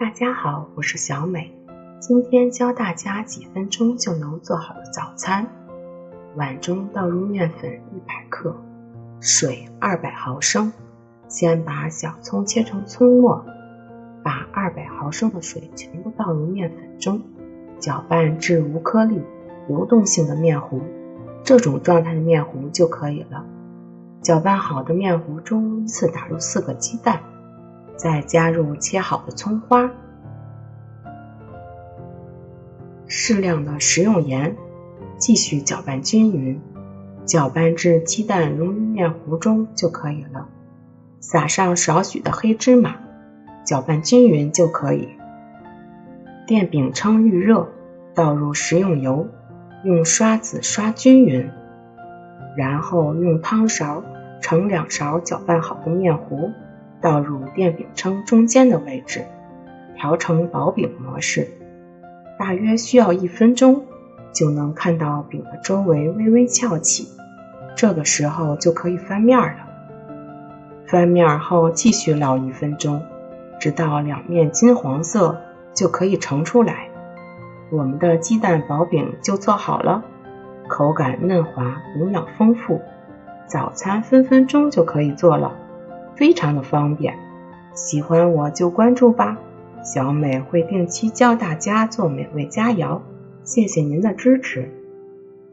大家好，我是小美。今天教大家几分钟就能做好的早餐。碗中倒入面粉100克，水200毫升。先把小葱切成葱末，把200毫升的水全部倒入面粉中，搅拌至无颗粒、流动性的面糊，这种状态的面糊就可以了。搅拌好的面糊中依次打入4个鸡蛋，再加入切好的葱花，适量的食用盐，继续搅拌均匀，搅拌至鸡蛋溶于面糊中就可以了。撒上少许的黑芝麻，搅拌均匀就可以。电饼铛预热，倒入食用油，用刷子刷均匀，然后用汤勺盛2勺搅拌好的面糊，倒入电饼铛中间的位置，调成薄饼模式。大约需要1分钟，就能看到饼的周围微微翘起，这个时候就可以翻面了。翻面后继续烙1分钟，直到两面金黄色就可以盛出来。我们的鸡蛋薄饼就做好了，口感嫩滑，营养丰富，早餐分分钟就可以做了，非常的方便。喜欢我就关注吧，小美会定期教大家做美味佳肴，谢谢您的支持。